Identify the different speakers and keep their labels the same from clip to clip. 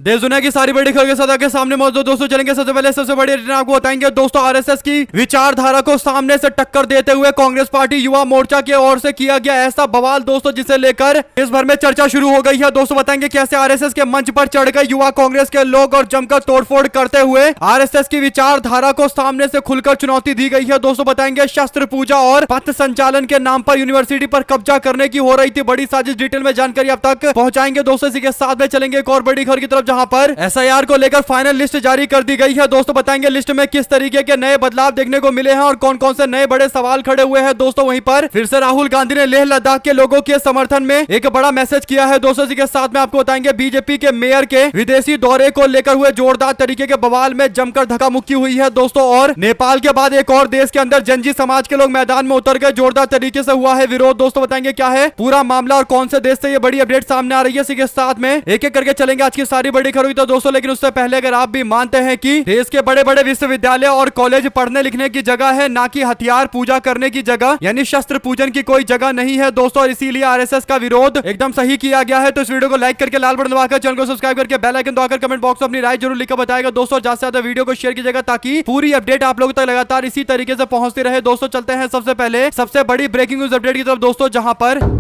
Speaker 1: देश दुनिया की सारी बड़ी खबर के साथ आगे सामने मौजूद दोस्तों चलेंगे। सबसे पहले सबसे बड़ी रिटर्न आपको बताएंगे दोस्तों, आरएसएस की विचारधारा को सामने से टक्कर देते हुए कांग्रेस पार्टी युवा मोर्चा की ओर से किया गया ऐसा बवाल दोस्तों, जिसे लेकर देश भर में चर्चा शुरू हो गई है। दोस्तों बताएंगे कैसे आरएसएस के मंच पर चढ़ गए युवा कांग्रेस के लोग और जमकर तोड़फोड़ करते हुए आरएसएस की विचारधारा को सामने से खुलकर चुनौती दी गई है। दोस्तों बताएंगे शस्त्र पूजा और पथ संचालन के नाम पर यूनिवर्सिटी पर कब्जा करने की हो रही थी बड़ी साजिश, डिटेल में जानकारी अब तक पहुंचाएंगे दोस्तों। इसी के साथ में चलेंगे एक और बड़ी खबर की तरफ, जहां पर एसआईआर को लेकर फाइनल लिस्ट जारी कर दी गई है। दोस्तों बताएंगे लिस्ट में किस तरीके के नए बदलाव देखने को मिले हैं और कौन कौन से नए बड़े सवाल खड़े हुए हैं। दोस्तों वहीं पर फिर से राहुल गांधी ने लेह लद्दाख के लोगों के समर्थन में एक बड़ा मैसेज किया है। दोस्तों इसी के साथ में आपको बताएंगे बीजेपी के मेयर के विदेशी दौरे को लेकर हुए जोरदार तरीके के बवाल में जमकर धक्का मुक्की हुई है दोस्तों। और नेपाल के बाद एक और देश के अंदर जंजी समाज के लोग मैदान में उतर गए, जोरदार तरीके से हुआ है विरोध। दोस्तों बताएंगे क्या है पूरा मामला और कौन से देश से ये बड़ी अपडेट सामने आ रही है। इसी के साथ में एक एक करके चलेंगे आज की सारी बड़ी खबर तो दोस्तों। लेकिन उससे पहले अगर आप भी मानते हैं कि देश के बड़े बड़े विश्वविद्यालय और कॉलेज पढ़ने लिखने की जगह है, ना कि हथियार पूजा करने की जगह, यानी शस्त्र पूजन की कोई जगह नहीं है दोस्तों, और इसीलिए आरएसएस का विरोध एकदम सही किया गया है। तो इस वीडियो को लाइक करके लाल बटन दबाकर चैनल को सब्सक्राइब करके बेल आइकन दबाकर कमेंट बॉक्स में अपनी राय जरूर लिखकर बताएगा दोस्तों। ज्यादा से ज्यादा वीडियो को शेयर कीजिएगा ताकि पूरी अपडेट आप लोगों तक लगातार इसी तरीके से पहुंचती रहे। दोस्तों चलते हैं सबसे पहले सबसे बड़ी ब्रेकिंग न्यूज अपडेट की तरफ दोस्तों, जहां पर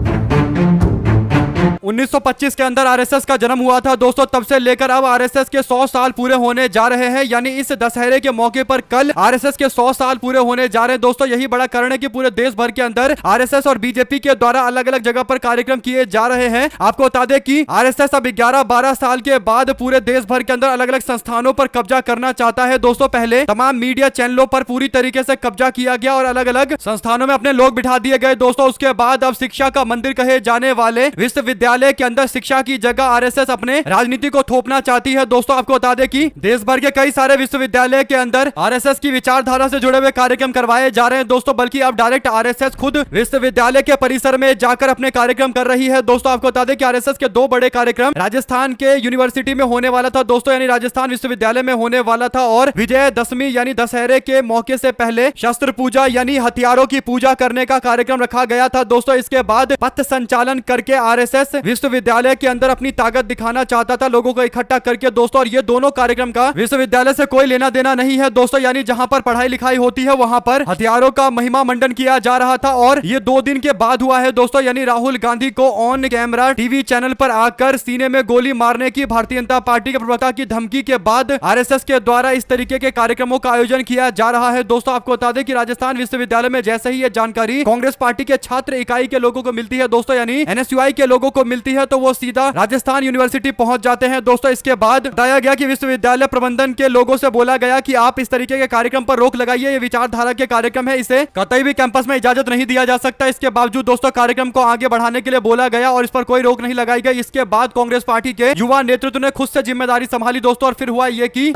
Speaker 1: 1925 के अंदर आरएसएस का जन्म हुआ था दोस्तों। तब से लेकर अब आरएसएस के 100 साल पूरे होने जा रहे हैं, यानी इस दशहरे के मौके पर कल आरएसएस के 100 साल पूरे होने जा रहे हैं दोस्तों। यही बड़ा कारण है कि पूरे देश भर के अंदर आरएसएस और बीजेपी के द्वारा अलग अलग जगह पर कार्यक्रम किए जा रहे हैं। आपको बता दें कि आरएसएस अब 11-12 साल के बाद पूरे देश भर के अंदर अलग अलग संस्थानों पर कब्जा करना चाहता है दोस्तों। पहले तमाम मीडिया चैनलों पर पूरी तरीके से कब्जा किया गया और अलग अलग संस्थानों में अपने लोग बिठा दिए गए दोस्तों। उसके बाद अब शिक्षा का मंदिर कहे जाने वाले विश्वविद्यालय के अंदर शिक्षा की जगह आरएसएस अपने राजनीति को थोपना चाहती है दोस्तों। आपको बता दें कि देश भर के कई सारे विश्वविद्यालय के अंदर आरएसएस की विचारधारा से जुड़े हुए कार्यक्रम करवाए जा रहे हैं दोस्तों, बल्कि अब डायरेक्ट आरएसएस खुद विश्वविद्यालय के परिसर में जाकर अपने कार्यक्रम कर रही है दोस्तों। आपको बता दें कि आरएसएस के 2 बड़े कार्यक्रम राजस्थान के यूनिवर्सिटी में होने वाला था दोस्तों, यानी राजस्थान विश्वविद्यालय में होने वाला था, और विजयदशमी यानी दशहरे के मौके से पहले शस्त्र पूजा यानी हथियारों की पूजा करने का कार्यक्रम रखा गया था दोस्तों। इसके बाद पथ संचालन करके आरएसएस विश्वविद्यालय के अंदर अपनी ताकत दिखाना चाहता था, लोगों को इकट्ठा करके दोस्तों। और ये दोनों कार्यक्रम का विश्वविद्यालय से कोई लेना देना नहीं है दोस्तों, यानी जहां पर पढ़ाई लिखाई होती है वहां पर हथियारों का महिमा मंडन किया जा रहा था। और ये 2 दिन के बाद हुआ है दोस्तों, यानी राहुल गांधी को ऑन कैमरा टीवी चैनल पर आकर सीने में गोली मारने की भारतीय जनता पार्टी के प्रवक्ता की धमकी के बाद आरएसएस के द्वारा इस तरीके के कार्यक्रमों का आयोजन किया जा रहा है दोस्तों। आपको बता दें कि राजस्थान विश्वविद्यालय में जैसे ही ये जानकारी कांग्रेस पार्टी के छात्र इकाई के लोगों को मिलती है दोस्तों, यानी एनएसयूआई के लोगों को मिलती है, तो वो सीधा राजस्थान यूनिवर्सिटी पहुंच जाते हैं दोस्तों। इसके बाद बताया गया कि विश्वविद्यालय प्रबंधन के लोगों से बोला गया कि आप इस तरीके के कार्यक्रम पर रोक लगाइए, ये विचारधारा के कार्यक्रम है, इसे कतई भी कैंपस में इजाजत नहीं दिया जा सकता। इसके बावजूद दोस्तों कार्यक्रम को आगे बढ़ाने के लिए बोला गया और इस पर कोई रोक नहीं लगाई गई। इसके बाद कांग्रेस पार्टी के युवा नेतृत्व ने खुद से जिम्मेदारी संभाली दोस्तों, और फिर हुआ ये कि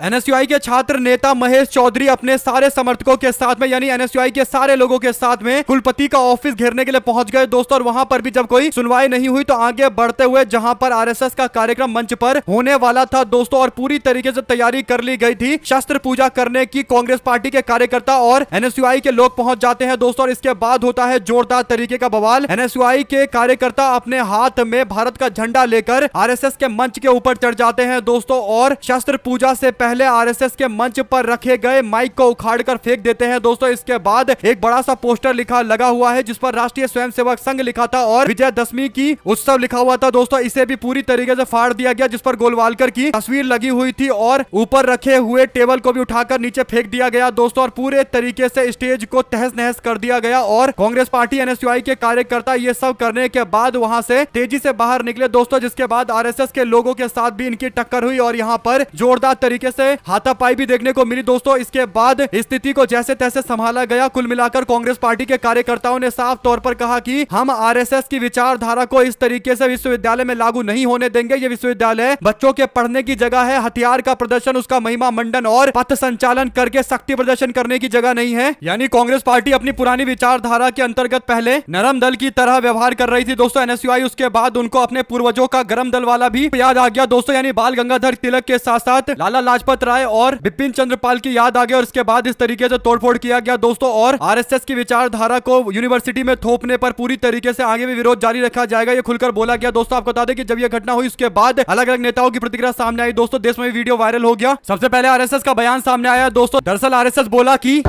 Speaker 1: एनएसयूआई के छात्र नेता महेश चौधरी अपने सारे समर्थकों के साथ में, यानी एनएसयूआई के सारे लोगों के साथ में कुलपति का ऑफिस घेरने के लिए पहुंच गए दोस्तों। और वहां पर भी जब कोई सुनवाई नहीं हुई तो आगे बढ़ते हुए जहां पर आरएसएस का कार्यक्रम मंच पर होने वाला था दोस्तों, और पूरी तरीके से तैयारी कर ली गई थी शस्त्र पूजा करने की, कांग्रेस पार्टी के कार्यकर्ता और एनएसयूआई के लोग पहुंच जाते हैं दोस्तों। और इसके बाद होता है जोरदार तरीके का बवाल। एनएसयूआई के कार्यकर्ता अपने हाथ में भारत का झंडा लेकर आरएसएस के मंच के ऊपर चढ़ जाते हैं दोस्तों, और शस्त्र पूजा से पहले आरएसएस के मंच पर रखे गए माइक को उखाड़कर फेंक देते हैं दोस्तों। इसके बाद एक बड़ा सा पोस्टर लगा हुआ है जिस पर राष्ट्रीय स्वयंसेवक संघ लिखा था और विजयदशमी की उत्सव लिखा हुआ था दोस्तों। इसे भी पूरी तरीके से फाड़ दिया गया, जिस पर गोलवालकर की तस्वीर लगी हुई थी, और ऊपर रखे हुए टेबल को भी उठाकर नीचे फेंक दिया गया दोस्तों, और पूरे तरीके से स्टेज को तहस नहस कर दिया गया। और कांग्रेस पार्टी एनएसयूआई के कार्यकर्ता ये सब करने के बाद वहां से तेजी से बाहर निकले दोस्तों, जिसके बाद आरएसएस के लोगों के साथ भी इनकी टक्कर हुई और यहाँ पर जोरदार तरीके से हाथापाई भी देखने को मिली दोस्तों। इसके बाद स्थिति को जैसे तैसे संभाला गया। कुल मिलाकर कांग्रेस पार्टी के कार्यकर्ताओं ने साफ तौर पर कहा कि हम आरएसएस की विचारधारा को इस तरीके से विश्वविद्यालय में लागू नहीं होने देंगे। ये विश्वविद्यालय बच्चों के पढ़ने की जगह है, हथियार का प्रदर्शन, उसका महिमा मंडन और पथ संचालन करके शक्ति प्रदर्शन करने की जगह नहीं है। यानी कांग्रेस पार्टी अपनी पुरानी विचारधारा के अंतर्गत पहले नरम दल की तरह व्यवहार कर रही थी दोस्तों एनएसयूआई, उसके बाद उनको अपने पूर्वजों का गरम दल वाला भी याद आ गया दोस्तों, यानी बाल गंगाधर तिलक के साथ साथ लाला लाजपत राय और बिपिन चंद्रपाल की याद आ गई और उसके बाद इस तरीके से तोड़फोड़ किया गया दोस्तों। और आरएसएस की विचारधारा को यूनिवर्सिटी में थोपने पर पूरी तरीके से आगे भी विरोध जारी रखा जाएगा, ये खुलकर बोला गया दोस्तों। आपको बता दें कि जब यह घटना हुई उसके बाद अलग अलग नेताओं की प्रतिक्रिया सामने आई दोस्तों। देश में वीडियो वायरल हो गया। सबसे पहले आरएसएस का बयान सामने आया दोस्तों। दरअसल आरएसएस बोला कि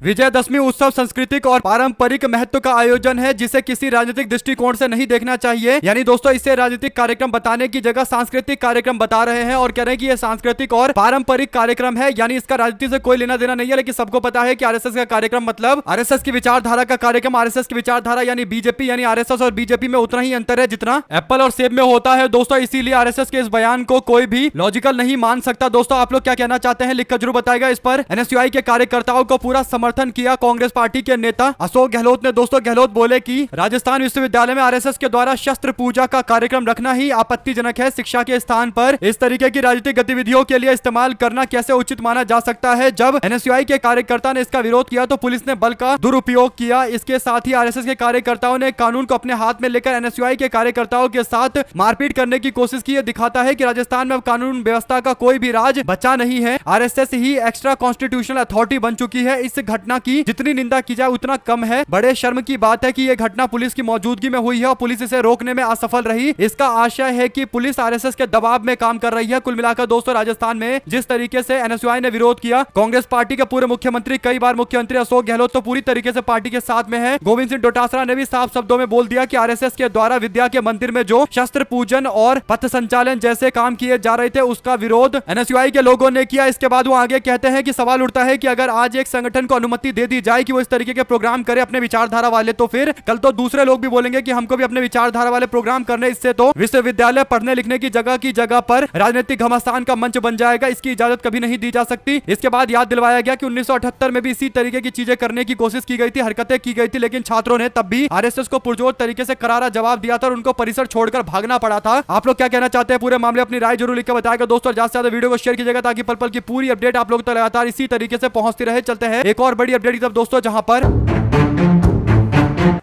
Speaker 1: विजयदशमी उत्सव सांस्कृतिक और पारंपरिक महत्व का आयोजन है जिसे किसी राजनीतिक दृष्टिकोण से नहीं देखना चाहिए। यानी दोस्तों इसे राजनीतिक कार्यक्रम बताने की जगह सांस्कृतिक कार्यक्रम बता रहे हैं और कह रहे हैं कि यह सांस्कृतिक और पारंपरिक कार्यक्रम है, यानी इसका राजनीति से कोई लेना देना नहीं है। लेकिन सबको पता है कि आरएसएस का कार्यक्रम मतलब आरएसएस की विचारधारा का कार्यक्रम। आरएसएस की विचारधारा यानी बीजेपी, यानी आरएसएस और बीजेपी में उतना ही अंतर है जितना एप्पल और सेब में होता है दोस्तों। इसीलिए आरएसएस के इस बयान को कोई भी लॉजिकल नहीं मान सकता दोस्तों। आप लोग क्या कहना चाहते हैं लिखकर जरूर बताएगा। इस पर एनएसयूआई के कार्यकर्ताओं को पूरा समर्थन किया कांग्रेस पार्टी के नेता अशोक गहलोत ने दोस्तों। गहलोत बोले कि राजस्थान विश्वविद्यालय में आरएसएस के द्वारा शस्त्र पूजा का कार्यक्रम रखना ही आपत्तिजनक है। शिक्षा के स्थान पर इस तरीके की राजनीतिक गतिविधियों के लिए इस्तेमाल करना कैसे उचित माना जा सकता है। जब एनएसयूआई के कार्यकर्ता ने इसका विरोध किया तो पुलिस ने बल का दुरुपयोग किया। इसके साथ ही आरएसएस के कार्यकर्ताओं ने कानून को अपने हाथ में लेकर एनएसयूआई के कार्यकर्ताओं के साथ मारपीट करने की कोशिश की। यह दिखाता है कि राजस्थान में कानून व्यवस्था का कोई भी राज बचा नहीं है। आरएसएस ही एक्स्ट्रा कॉन्स्टिट्यूशनल अथॉरिटी बन चुकी है। इस घटना की जितनी निंदा की जाए उतना कम है। बड़े शर्म की बात है कि यह घटना पुलिस की मौजूदगी में हुई है और पुलिस इसे रोकने में असफल रही। इसका आशय है कि पुलिस आरएसएस के दबाव में काम कर रही है। कुल मिलाकर दोस्तों राजस्थान में जिस तरीके से एनएसयूआई ने विरोध किया, कांग्रेस पार्टी के पूरे मुख्यमंत्री, कई बार मुख्यमंत्री अशोक गहलोत तो पूरी तरीके से पार्टी के साथ में है। गोविंद सिंह डोटासरा ने भी साफ शब्दों में बोल दिया कि आरएसएस के द्वारा विद्या के मंदिर में जो शस्त्र पूजन और पथ संचालन जैसे काम किए जा रहे थे उसका विरोध एनएसयूआई के लोगों ने किया। इसके बाद वो आगे कहते हैं कि सवाल उठता है कि अगर आज एक संगठन को अनुमति दे दी जाए कि वो इस तरीके के प्रोग्राम करे अपने विचारधारा वाले, तो फिर कल तो दूसरे लोग भी बोलेंगे कि हमको भी अपने विचारधारा वाले प्रोग्राम करने। इससे तो विश्वविद्यालय पढ़ने लिखने की जगह पर राजनीतिक घमासान का मंच बन जाएगा। इसकी इजाजत कभी नहीं दी जा सकती। इसके बाद याद दिलवाया गया कि 1978 में भी इसी तरीके की चीजें करने की कोशिश की गई थी, हरकतें की गई थी, लेकिन छात्रों ने तब भी आरएसएस को पुरजोर तरीके से करारा जवाब दिया था और उनको परिसर छोड़कर भागना पड़ा था। आप लोग क्या कहना चाहते हैं पूरे मामले, अपनी राय जरूर लिखकर बताएगा दोस्तों। ज्यादा से ज्यादा वीडियो को शेयर कीजिएगा ताकि पल पल की पूरी अपडेट आप लोग तक लगातार इसी तरीके से पहुंचती रहे। चलते हैं एक और बड़ी अपडेट की तरफ दोस्तों, जहां पर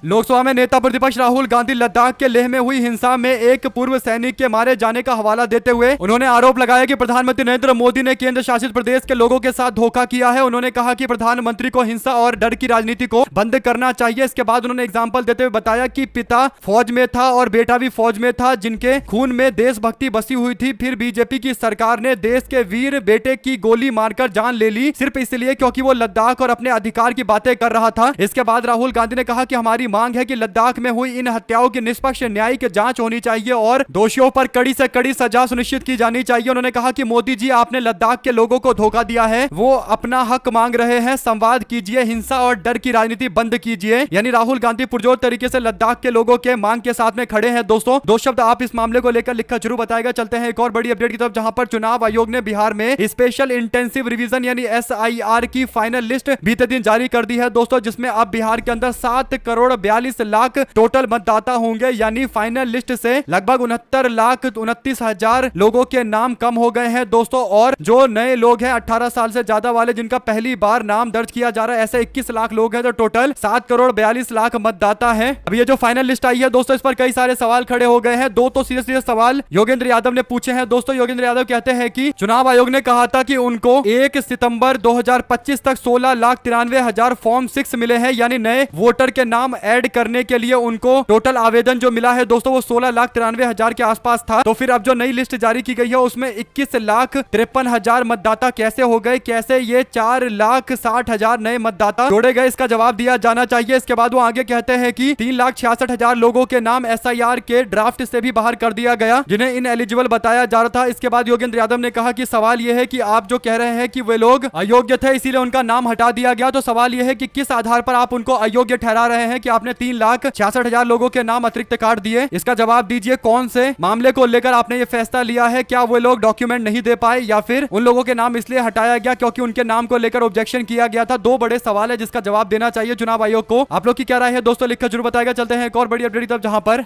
Speaker 1: लोकसभा में नेता प्रतिपक्ष राहुल गांधी लद्दाख के लेह में हुई हिंसा में एक पूर्व सैनिक के मारे जाने का हवाला देते हुए उन्होंने आरोप लगाया कि प्रधानमंत्री नरेंद्र मोदी ने केंद्र शासित प्रदेश के लोगों के साथ धोखा किया है। उन्होंने कहा कि प्रधानमंत्री को हिंसा और डर की राजनीति को बंद करना चाहिए। इसके बाद उन्होंने एग्जाम्पल देते हुए बताया कि पिता फौज में था और बेटा भी फौज में था, जिनके खून में देशभक्ति बसी हुई थी। फिर बीजेपी की सरकार ने देश के वीर बेटे की गोली मारकर जान ले ली सिर्फ इसलिए क्योंकि वो लद्दाख और अपने अधिकार की बातें कर रहा था। इसके बाद राहुल गांधी ने कहा कि हमारी मांग है कि लद्दाख में हुई इन हत्याओं की निष्पक्ष न्यायिक जांच होनी चाहिए और दोषियों पर कड़ी से कड़ी सजा सुनिश्चित की जानी चाहिए। उन्होंने कहा कि मोदी जी आपने लद्दाख के लोगों को धोखा दिया है, वो अपना हक मांग रहे हैं, संवाद कीजिए, हिंसा और डर की राजनीति बंद कीजिए। यानी राहुल गांधी पुरजोर तरीके से लद्दाख के लोगों के मांग के साथ में खड़े हैं। दोस्तों दो शब्द आप इस मामले को लेकर लिखकर जरूर बताएगा। चलते हैं एक और बड़ी अपडेट की तरफ, जहां पर चुनाव आयोग ने बिहार में स्पेशल इंटेंसिव रिवीजन यानी SIR की फाइनल लिस्ट बीते दिन जारी कर दी है दोस्तों, जिसमें अब बिहार के अंदर 7,42,00,000 टोटल मतदाता होंगे। यानी फाइनल लिस्ट से लगभग 69,29,000 लोगों के नाम कम हो गए हैं दोस्तों। और जो नए लोग हैं 18 साल से ज्यादा वाले जिनका पहली बार नाम दर्ज किया जा रहा है, ऐसे 21 लाख लोग हैं। तो टोटल 7,42,00,000 मतदाता है। अब ये जो फाइनल लिस्ट आई है दोस्तों, इस पर कई सारे सवाल खड़े हो गए हैं। दो तो सीधे सीधे सवाल योगेंद्र यादव ने पूछे हैं दोस्तों। योगेंद्र यादव कहते हैं कि चुनाव आयोग ने कहा था कि उनको 1 सितंबर 2025 तक 16,93,000 फॉर्म 6 मिले हैं, यानी नए वोटर के नाम ऐड करने के लिए उनको टोटल आवेदन जो मिला है दोस्तों वो 16,93,000 के आसपास था। तो फिर अब जो नई लिस्ट जारी की गई है उसमें 21,53,000 मतदाता कैसे हो गए, कैसे ये 4,60,000 नए मतदाता जोड़े गए, इसका जवाब दिया जाना चाहिए। इसके बाद वो आगे कहते हैं कि 3,66,000 लोगों के नाम SIR के ड्राफ्ट से भी बाहर कर दिया गया, जिन्हें इन एलिजिबल बताया जा रहा था। इसके बाद योगेंद्र यादव ने कहा कि सवाल यह है कि आप जो कह रहे हैं कि वे लोग अयोग्य थे इसीलिए उनका नाम हटा दिया गया, तो सवाल यह है कि किस आधार पर आप उनको अयोग्य ठहरा रहे हैं कि आपने 3,66,000 लोगों के नाम अतिरिक्त काट दिए। इसका जवाब दीजिए, कौन से मामले को लेकर आपने ये फैसला लिया है? क्या वो लोग डॉक्यूमेंट नहीं दे पाए या फिर उन लोगों के नाम इसलिए हटाया गया क्योंकि उनके नाम को लेकर ऑब्जेक्शन किया गया था? दो बड़े सवाल है जिसका जवाब देना चाहिए चुनाव आयोग को। आप लोग की क्या राय है दोस्तों, लिखकर जरूर बताएगा। चलते हैं एक और बड़ी अपडेट की तरफ, जहां पर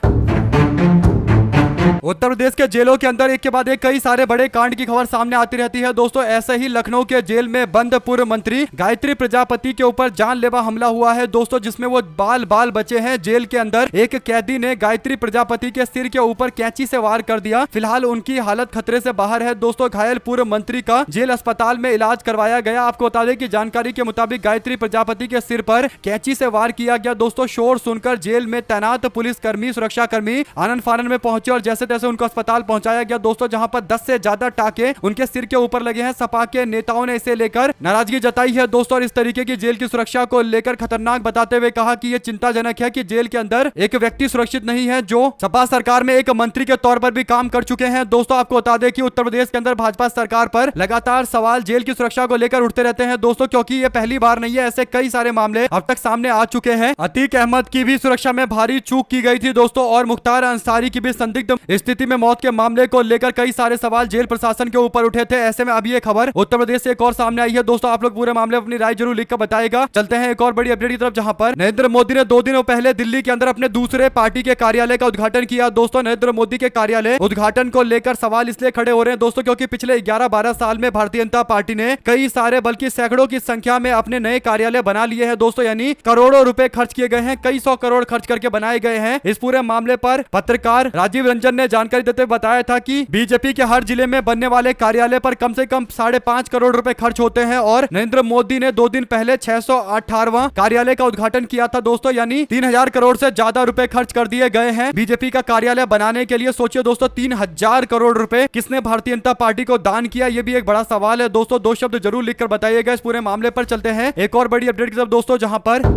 Speaker 1: उत्तर प्रदेश के जेलों के अंदर एक के बाद एक कई सारे बड़े कांड की खबर सामने आती रहती है दोस्तों। ऐसे ही लखनऊ के जेल में बंद पूर्व मंत्री गायत्री प्रजापति के ऊपर जानलेवा हमला हुआ है दोस्तों, जिसमें वो बाल बचे हैं। जेल के अंदर एक कैदी ने गायत्री प्रजापति के सिर के ऊपर कैंची से वार कर दिया। फिलहाल उनकी हालत खतरे से बाहर है दोस्तों। घायल पूर्व मंत्री का जेल अस्पताल में इलाज करवाया गया। आपको बता दें कि जानकारी के मुताबिक गायत्री प्रजापति के सिर पर कैंची से वार किया गया दोस्तों। शोर सुनकर जेल में तैनात पुलिस कर्मी, सुरक्षा कर्मी आनन फानन में पहुंचे और जैसे तैसे उनको अस्पताल पहुंचाया गया दोस्तों, जहां पर 10 से ज्यादा टाके उनके सिर के ऊपर लगे हैं। सपा के नेताओं ने इसे लेकर नाराजगी जताई है दोस्तों और इस तरीके की जेल की सुरक्षा को लेकर खतरनाक बताते हुए कहा कि यह चिंताजनक है कि जेल के अंदर एक व्यक्ति सुरक्षित नहीं है जो सपा सरकार में एक मंत्री के तौर पर भी काम कर चुके हैं दोस्तों। आपको बता दें कि उत्तर प्रदेश के अंदर भाजपा सरकार पर लगातार सवाल जेल की सुरक्षा को लेकर उठते रहते हैं दोस्तों, क्योंकि ये पहली बार नहीं है, ऐसे कई सारे मामले अब तक सामने आ चुके हैं। अतीक अहमद की भी सुरक्षा में भारी चूक की गई थी दोस्तों और मुख्तार अंसारी की भी संदिग्ध स्थिति में मौत के मामले को लेकर कई सारे सवाल जेल प्रशासन के ऊपर उठे थे। ऐसे में अब ये खबर उत्तर प्रदेश से एक और सामने आई है दोस्तों। आप लोग पूरे मामले अपनी राय जरूर लिखकर बताएगा। चलते हैं एक और बड़ी अपडेट की तरफ, जहां पर नरेंद्र मोदी ने 2 दिनों पहले दिल्ली के अंदर अपने दूसरे पार्टी के कार्यालय का उद्घाटन किया दोस्तों। नरेंद्र मोदी के कार्यालय उद्घाटन को लेकर सवाल इसलिए खड़े हो रहे हैं दोस्तों क्योंकि पिछले 11-12 साल में भारतीय जनता पार्टी ने कई सारे बल्कि सैकड़ों की संख्या में अपने नए कार्यालय बना लिए हैं दोस्तों, यानी करोड़ों रुपए खर्च किए गए हैं, कई 100 करोड़ खर्च करके बनाए गए हैं। इस पूरे मामले पर पत्रकार राजीव रंजन ने जानकारी देते हुए बताया था कि बीजेपी के हर जिले में बनने वाले कार्यालय पर कम से कम 5.5 करोड़ रुपए खर्च होते हैं और नरेंद्र मोदी ने 2 दिन पहले 618वां कार्यालय का उद्घाटन किया था दोस्तों, यानी 3000 करोड़ से ज्यादा रुपए खर्च कर दिए गए हैं बीजेपी का कार्यालय बनाने के लिए। सोचिए दोस्तों 3000 करोड़ रुपए किसने भारतीय जनता पार्टी को दान किया, ये भी एक बड़ा सवाल है दोस्तों। 2 शब्द जरूर लिखकर बताइएगा इस पूरे मामले पर। चलते हैं एक और बड़ी अपडेट की तरफ दोस्तों, जहां पर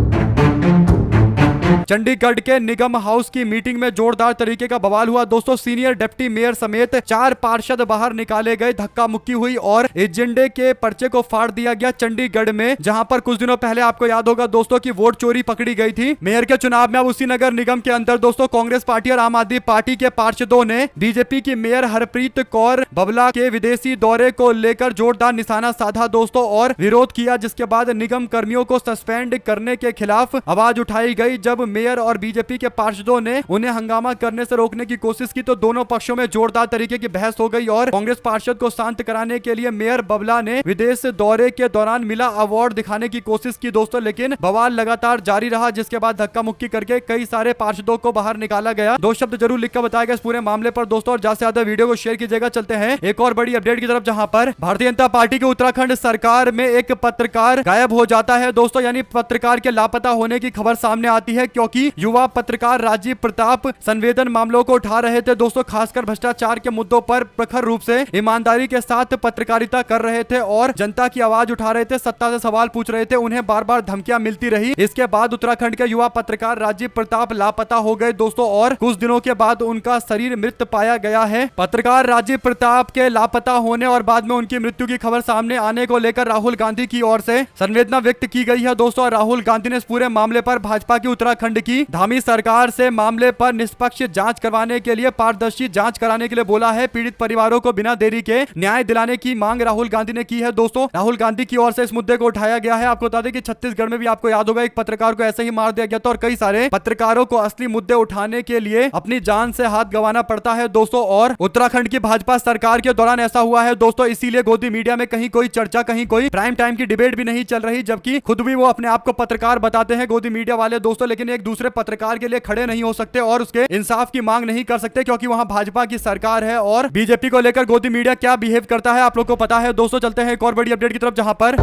Speaker 1: चंडीगढ़ के निगम हाउस की मीटिंग में जोरदार तरीके का बवाल हुआ दोस्तों। सीनियर डिप्टी मेयर समेत 4 पार्षद बाहर निकाले गए, धक्का मुक्की हुई और एजेंडे के पर्चे को फाड़ दिया गया चंडीगढ़ में, जहां पर कुछ दिनों पहले आपको याद होगा दोस्तों की वोट चोरी पकड़ी गई थी मेयर के चुनाव में। अब उसी नगर निगम के अंदर दोस्तों कांग्रेस पार्टी और आम आदमी पार्टी के पार्षदों ने बीजेपी की मेयर हरप्रीत कौर बबला के विदेशी दौरे को लेकर जोरदार निशाना साधा दोस्तों और विरोध किया, जिसके बाद निगम कर्मियों को सस्पेंड करने के खिलाफ आवाज उठाई गई। जब मेयर और बीजेपी के पार्षदों ने उन्हें हंगामा करने से रोकने की कोशिश की तो दोनों पक्षों में जोरदार तरीके की बहस हो गई और कांग्रेस पार्षद को शांत कराने के लिए मेयर बबला ने विदेश दौरे के दौरान मिला अवार्ड दिखाने की कोशिश की दोस्तों, लेकिन बवाल लगातार जारी रहा, जिसके बाद धक्का मुक्की करके कई सारे पार्षदों को बाहर निकाला गया। 2 शब्द जरूर लिखकर बताएगा इस पूरे मामले पर दोस्तों और ज्यादा से ज्यादा वीडियो को शेयर कीजिएगा। चलते हैं एक और बड़ी अपडेट की तरफ, जहां पर भारतीय जनता पार्टी के उत्तराखंड सरकार में एक पत्रकार गायब हो जाता है दोस्तों, यानी पत्रकार के लापता होने की खबर सामने आती है क्योंकि युवा पत्रकार राजीव प्रताप संवेदन मामलों को उठा रहे थे दोस्तों, खासकर भ्रष्टाचार के मुद्दों पर प्रखर रूप से ईमानदारी के साथ पत्रकारिता कर रहे थे और जनता की आवाज उठा रहे थे, सत्ता से सवाल पूछ रहे थे। उन्हें बार बार धमकियां मिलती रही। इसके बाद उत्तराखंड के युवा पत्रकार राजीव प्रताप लापता हो गए दोस्तों और कुछ दिनों के बाद उनका शरीर मृत पाया गया है। पत्रकार राजीव प्रताप के लापता होने और बाद में उनकी मृत्यु की खबर सामने आने को लेकर राहुल गांधी की ओर से संवेदना व्यक्त की गई है दोस्तों। राहुल गांधी ने इस पूरे मामले पर भाजपा की उत्तराखंड की धामी सरकार से मामले पर निष्पक्ष जांच करवाने के लिए, पारदर्शी जांच कराने के लिए बोला है। पीड़ित परिवारों को बिना देरी के न्याय दिलाने की मांग राहुल गांधी ने की है दोस्तों। राहुल गांधी की ओर से इस मुद्दे को उठाया गया है। आपको बता दें कि छत्तीसगढ़ में भी आपको याद होगा एक पत्रकार को ऐसे ही मार दिया गया था और कई सारे पत्रकारों को असली मुद्दे उठाने के लिए अपनी जान से हाथ गंवाना पड़ता है दोस्तों। और उत्तराखंड की भाजपा सरकार के दौरान ऐसा हुआ है दोस्तों, इसीलिए गोदी मीडिया में कहीं कोई चर्चा, कहीं कोई प्राइम टाइम की डिबेट भी नहीं चल रही, जबकि खुद भी वो अपने आप को पत्रकार बताते हैं गोदी मीडिया वाले दोस्तों, लेकिन एक दूसरे पत्रकार के लिए खड़े नहीं हो सकते और उसके इंसाफ की मांग नहीं कर सकते क्योंकि वहां भाजपा की सरकार है। और बीजेपी को लेकर गोदी मीडिया क्या बिहेव करता है आप लोग को पता है दोस्तों। चलते हैं एक और बड़ी अपडेट की तरफ, जहां पर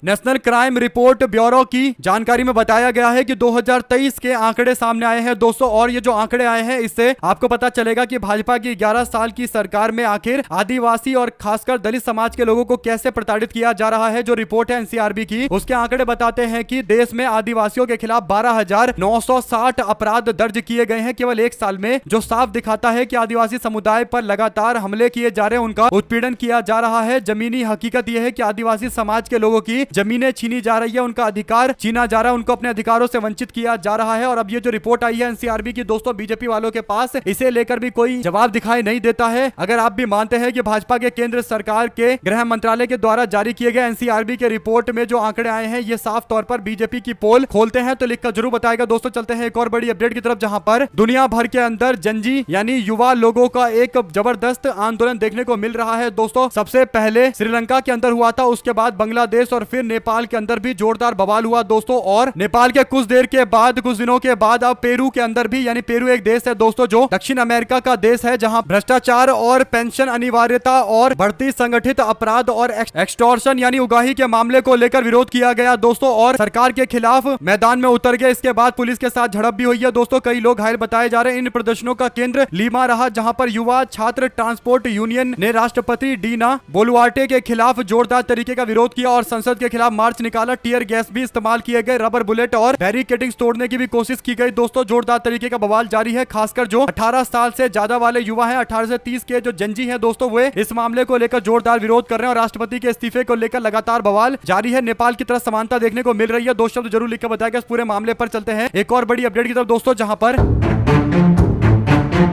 Speaker 1: नेशनल क्राइम रिपोर्ट ब्यूरो की जानकारी में बताया गया है कि 2023 के आंकड़े सामने आए हैं दोस्तों और ये जो आंकड़े आए हैं इससे आपको पता चलेगा कि भाजपा की 11 साल की सरकार में आखिर आदिवासी और खासकर दलित समाज के लोगों को कैसे प्रताड़ित किया जा रहा है। जो रिपोर्ट है एनसीआरबी की, उसके आंकड़े बताते हैं कि देश में आदिवासियों के खिलाफ 12,960 अपराध दर्ज किए गए हैं केवल 1 साल में, जो साफ दिखाता है कि आदिवासी समुदाय पर लगातार हमले किए जा रहे हैं, उनका उत्पीड़न किया जा रहा है। जमीनी हकीकत यह है कि आदिवासी समाज के लोगों की जमीनें छीनी जा रही है, उनका अधिकार छीना जा रहा है, उनको अपने अधिकारों से वंचित किया जा रहा है। और अब ये जो रिपोर्ट आई है एनसीआरबी की दोस्तों, बीजेपी वालों के पास इसे लेकर भी कोई जवाब दिखाई नहीं देता है। अगर आप भी मानते हैं कि भाजपा के केंद्र सरकार के गृह मंत्रालय के द्वारा जारी किए गए एनसीआरबी के रिपोर्ट में जो आंकड़े आए हैं ये साफ तौर पर बीजेपी की पोल खोलते हैं, तो लिखकर जरूर बताएगा दोस्तों। चलते हैं एक और बड़ी अपडेट की तरफ, जहां पर दुनिया भर के अंदर जनजी यानी युवा लोगों का एक जबरदस्त आंदोलन देखने को मिल रहा है दोस्तों। सबसे पहले श्रीलंका के अंदर हुआ था, उसके बाद बांग्लादेश और फिर नेपाल के अंदर भी जोरदार बवाल हुआ दोस्तों। और नेपाल के कुछ दिनों के बाद अब पेरू के अंदर भी, यानी पेरू एक देश है दोस्तों जो दक्षिण अमेरिका का देश है, जहां भ्रष्टाचार और पेंशन अनिवार्यता और बढ़ती संगठित अपराध और एक्सटॉर्शन यानी उगाही के मामले को लेकर विरोध किया गया दोस्तों, और सरकार के खिलाफ मैदान में उतर गए। इसके बाद पुलिस के साथ झड़प भी हुई है दोस्तों, कई लोग घायल बताए जा रहे हैं। इन प्रदर्शनों का केंद्र लीमा रहा, जहां पर युवा छात्र ट्रांसपोर्ट यूनियन ने राष्ट्रपति डीना बोलुआर्टे के खिलाफ जोरदार तरीके का विरोध किया और संसद के खिलाफ मार्च निकाला। टीयर गैस भी इस्तेमाल किए गए, रबर बुलेट और बैरिकेडिंग्स तोड़ने की भी कोशिश की गई दोस्तों। जोरदार तरीके का बवाल जारी है, खासकर जो 18 साल से ज्यादा वाले युवा हैं, 18 से 30 के जो जनजी हैं दोस्तों, वे इस मामले को लेकर जोरदार विरोध कर रहे हैं और राष्ट्रपति के इस्तीफे को लेकर लगातार बवाल जारी है। नेपाल की तरफ समानता देखने को मिल रही है। दो शब्द जरूर लिखकर बताएगा इस पूरे मामले पर। चलते हैं एक और बड़ी अपडेट की तरफ दोस्तों, जहां पर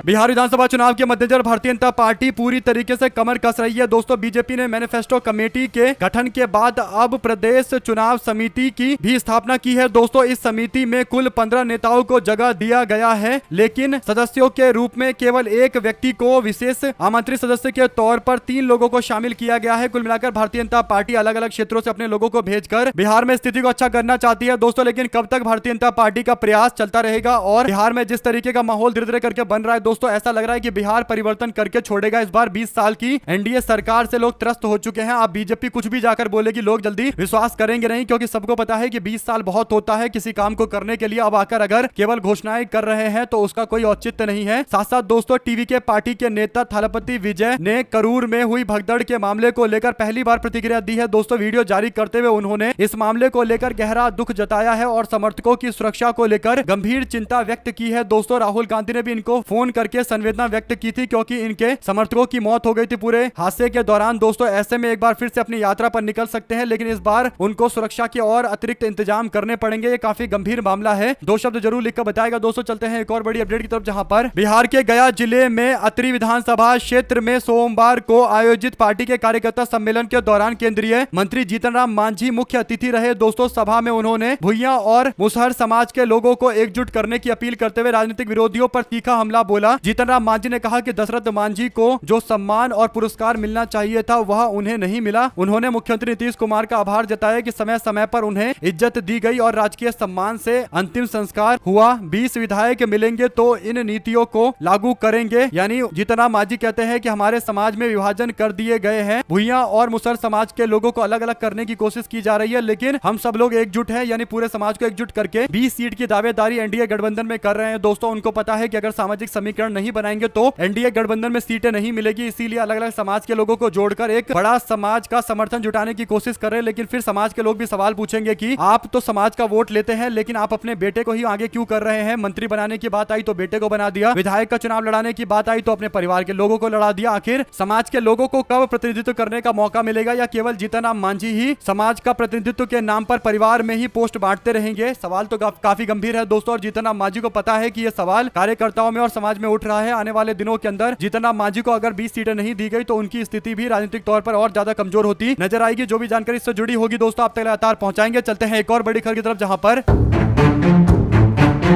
Speaker 1: बिहार विधानसभा चुनाव के मद्देनजर भारतीय जनता पार्टी पूरी तरीके से कमर कस रही है दोस्तों। बीजेपी ने मैनिफेस्टो कमेटी के गठन के बाद अब प्रदेश चुनाव समिति की भी स्थापना की है दोस्तों। इस समिति में कुल 15 नेताओं को जगह दिया गया है, लेकिन सदस्यों के रूप में केवल एक व्यक्ति को विशेष आमंत्रित सदस्य के तौर पर 3 लोगों को शामिल किया गया है। कुल मिलाकर भारतीय जनता पार्टी अलग अलग क्षेत्रों से अपने लोगों को भेजकर बिहार में स्थिति को अच्छा करना चाहती है दोस्तों। लेकिन कब तक भारतीय जनता पार्टी का प्रयास चलता रहेगा और बिहार में जिस तरीके का माहौल धीरे धीरे करके बन रहा है दोस्तों, ऐसा लग रहा है कि बिहार परिवर्तन करके छोड़ेगा। इस बार 20 साल की एनडीए सरकार से लोग त्रस्त हो चुके हैं। अब बीजेपी कुछ भी जाकर बोलेगी, लोग जल्दी विश्वास करेंगे नहीं, क्योंकि सबको पता है कि 20 साल बहुत होता है किसी काम को करने के लिए। अब आकर अगर केवल घोषणाएं कर रहे हैं तो उसका कोई औचित्य नहीं है। साथ साथ दोस्तों, टीवी के पार्टी के नेता थलपति विजय ने करूर में हुई भगदड़ के मामले को लेकर पहली बार प्रतिक्रिया दी है दोस्तों। वीडियो जारी करते हुए उन्होंने इस मामले को लेकर गहरा दुख जताया है और समर्थकों की सुरक्षा को लेकर गंभीर चिंता व्यक्त की है दोस्तों। राहुल गांधी ने भी इनको फोन करके संवेदना व्यक्त की थी, क्योंकि इनके समर्थकों की मौत हो गई थी पूरे हादसे के दौरान दोस्तों। ऐसे में एक बार फिर से अपनी यात्रा पर निकल सकते हैं, लेकिन इस बार उनको सुरक्षा के और अतिरिक्त इंतजाम करने पड़ेंगे। ये काफी गंभीर मामला है। दो शब्द जरूर लिखकर बताएगा दोस्तों। चलते हैं एक और बड़ी अपडेट की तरफ, जहां पर बिहार के गया जिले में अत्रि विधानसभा क्षेत्र में सोमवार को आयोजित पार्टी के कार्यकर्ता सम्मेलन के दौरान केंद्रीय मंत्री जीतन राम मांझी मुख्य अतिथि रहे दोस्तों। सभा में उन्होंने भुइयां और मुसहर समाज के लोगों को एकजुट करने की अपील करते हुए राजनीतिक विरोधियों पर तीखा हमला बोला। जीतन राम मांझी ने कहा कि दशरथ मांझी को जो सम्मान और पुरस्कार मिलना चाहिए था वह उन्हें नहीं मिला। उन्होंने मुख्यमंत्री नीतीश कुमार का आभार जताया कि समय समय पर उन्हें इज्जत दी गई और राजकीय सम्मान से अंतिम संस्कार हुआ। 20 विधायक मिलेंगे तो इन नीतियों को लागू करेंगे। यानी जीतन राम मांझी कहते हैं कि हमारे समाज में विभाजन कर दिए गए हैं। भुइयां और मुसहर समाज के लोगों को अलग अलग करने की कोशिश की जा रही है, लेकिन हम सब लोग एकजुट हैं, यानी पूरे समाज को एकजुट करके 20 सीट की दावेदारी एनडीए गठबंधन में कर रहे हैं दोस्तों। उनको पता है कि अगर सामाजिक समीकरण नहीं बनाएंगे तो एनडीए गठबंधन में सीटें नहीं मिलेगी, इसीलिए अलग अलग समाज के लोगों को जोड़कर एक बड़ा समाज का समर्थन जुटाने की कोशिश कर रहे हैं। लेकिन फिर समाज के लोग भी सवाल पूछेंगे कि आप तो समाज का वोट लेते हैं, लेकिन आप अपने बेटे को ही आगे क्यों कर रहे हैं? मंत्री बनाने की बात आई तो बेटे को बना दिया, विधायक का चुनाव लड़ाने की बात आई तो अपने परिवार के लोगों को लड़ा दिया। आखिर समाज के लोगों को कब प्रतिनिधित्व करने का मौका मिलेगा, या केवल जीतन राम मांझी ही समाज का प्रतिनिधित्व के नाम पर परिवार में ही पोस्ट बांटते रहेंगे? सवाल तो काफी गंभीर है दोस्तों, और जीतन राम मांझी को पता है कि यह सवाल कार्यकर्ताओं में और समाज में उठ रहा है। आने वाले दिनों के अंदर जीतन राम मांझी को अगर 20 सीटें नहीं दी गई तो उनकी स्थिति भी राजनीतिक तौर पर और ज्यादा कमजोर होती नजर आएगी। जो भी जानकारी इससे जुड़ी होगी दोस्तों आप तक लगातार पहुंचाएंगे। चलते हैं एक और बड़ी खबर की तरफ, जहां पर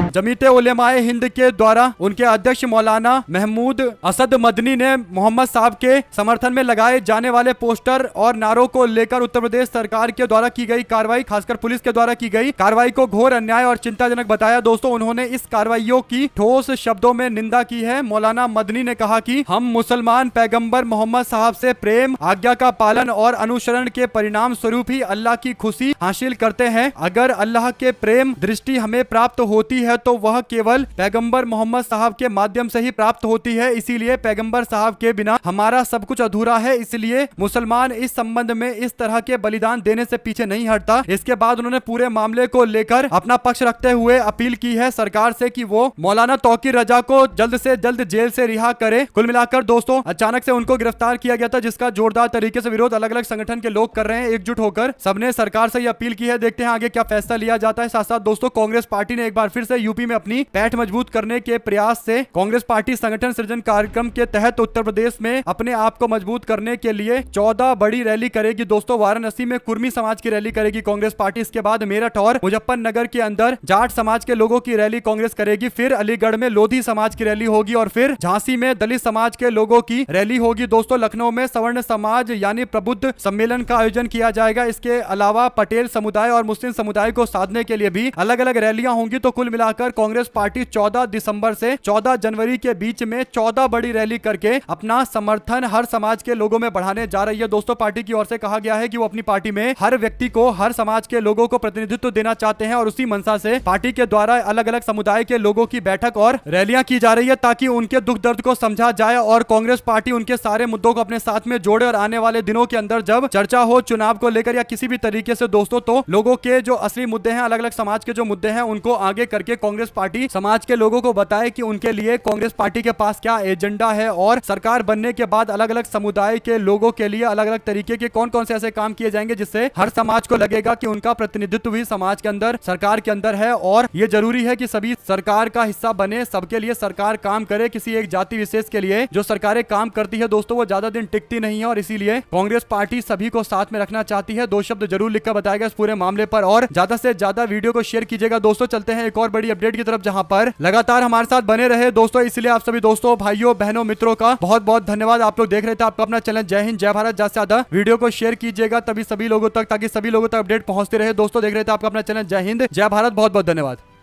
Speaker 1: जमीयते उलेमाए हिंद के द्वारा उनके अध्यक्ष मौलाना महमूद असद मदनी ने मोहम्मद साहब के समर्थन में लगाए जाने वाले पोस्टर और नारों को लेकर उत्तर प्रदेश सरकार के द्वारा की गई कार्रवाई, खासकर पुलिस के द्वारा की गई कार्रवाई को घोर अन्याय और चिंताजनक बताया दोस्तों। उन्होंने इस कार्रवाइयों की ठोस शब्दों में निंदा की है। मौलाना मदनी ने कहा कि हम मुसलमान पैगंबर मोहम्मद साहब से प्रेम, आज्ञा का पालन और अनुसरण के परिणाम स्वरूप ही अल्लाह की खुशी हासिल करते हैं। अगर अल्लाह के प्रेम दृष्टि हमें प्राप्त होती है तो वह केवल पैगंबर मोहम्मद साहब के माध्यम से ही प्राप्त होती है। इसीलिए पैगंबर साहब के बिना हमारा सब कुछ अधूरा है। इसलिए मुसलमान इस संबंध में इस तरह के बलिदान देने से पीछे नहीं हटता। इसके बाद उन्होंने पूरे मामले को लेकर अपना पक्ष रखते हुए अपील की है सरकार से कि वो मौलाना तौकीर रजा को जल्द से जल्द जेल से रिहा करे। कुल मिलाकर दोस्तों अचानक से उनको गिरफ्तार किया गया था, जिसका जोरदार तरीके से विरोध अलग अलग संगठन के लोग कर रहे हैं। एकजुट होकर सबने सरकार से यह अपील की है। देखते हैं आगे क्या फैसला लिया जाता है। साथ साथ दोस्तों कांग्रेस पार्टी ने एक बार फिर से यूपी में अपनी पैठ मजबूत करने के प्रयास से कांग्रेस पार्टी संगठन सृजन कार्यक्रम के तहत उत्तर प्रदेश में अपने आप को मजबूत करने के लिए 14 बड़ी रैली करेगी। दोस्तों वाराणसी में कुर्मी समाज की रैली करेगी कांग्रेस पार्टी। इसके बाद मेरठ और मुजफ्फरनगर के अंदर जाट समाज के लोगों की रैली कांग्रेस करेगी। फिर अलीगढ़ में लोधी समाज की रैली होगी और फिर झांसी में दलित समाज के लोगों की रैली होगी। दोस्तों लखनऊ में सवर्ण समाज यानी प्रबुद्ध सम्मेलन का आयोजन किया जाएगा। इसके अलावा पटेल समुदाय और मुस्लिम समुदाय को साधने के लिए भी अलग अलग रैलियां होंगी। तो कुल मिलाकर कांग्रेस पार्टी 14 दिसंबर से 14 जनवरी के बीच में 14 बड़ी रैली करके अपना समर्थन हर समाज के लोगों में बढ़ाने जा रही है। दोस्तों पार्टी की ओर से कहा गया है कि वो अपनी पार्टी में हर व्यक्ति को, हर समाज के लोगों को प्रतिनिधित्व देना चाहते हैं और उसी मंशा से पार्टी के द्वारा अलग अलग समुदाय के लोगों की बैठक और रैलियां की जा रही है ताकि उनके दुख दर्द को समझा जाए और कांग्रेस पार्टी उनके सारे मुद्दों को अपने साथ में जोड़े। और आने वाले दिनों के अंदर जब चर्चा हो चुनाव को लेकर या किसी भी तरीके से दोस्तों, तो लोगों के जो असली मुद्दे हैं, अलग अलग समाज के जो मुद्दे हैं, उनको आगे करके कांग्रेस पार्टी समाज के लोगों को बताए कि उनके लिए कांग्रेस पार्टी के पास क्या एजेंडा है और सरकार बनने के बाद अलग अलग समुदाय के लोगों के लिए अलग अलग तरीके के कौन कौन से ऐसे काम किए जाएंगे जिससे हर समाज को लगेगा कि उनका प्रतिनिधित्व भी समाज के अंदर, सरकार के अंदर है। और ये जरूरी है कि सभी सरकार का हिस्सा बने, सबके लिए सरकार काम करे। किसी एक जाति विशेष के लिए जो सरकारें काम करती है दोस्तों वो ज्यादा दिन टिकती नहीं है और इसीलिए कांग्रेस पार्टी सभी को साथ में रखना चाहती है। 2 शब्द जरूर लिखकर बताएगा इस पूरे मामले पर और ज्यादा से ज्यादा वीडियो को शेयर कीजिएगा। दोस्तों चलते हैं एक और बड़ी अपडेट की तरफ जहां पर लगातार हमारे साथ बने रहे दोस्तों। इसलिए आप सभी दोस्तों, भाइयों, बहनों, मित्रों का बहुत बहुत धन्यवाद। आप लोग देख रहे थे आपका अपना चैनल जय हिंद जय भारत। ज्यादा से ज्यादा वीडियो को शेयर कीजिएगा तभी सभी लोगों तक, ताकि सभी लोगों तक अपडेट पहुंचते रहे। दोस्तों देख रहे थे आपका अपना चैनल जय हिंद जय भारत। बहुत बहुत धन्यवाद।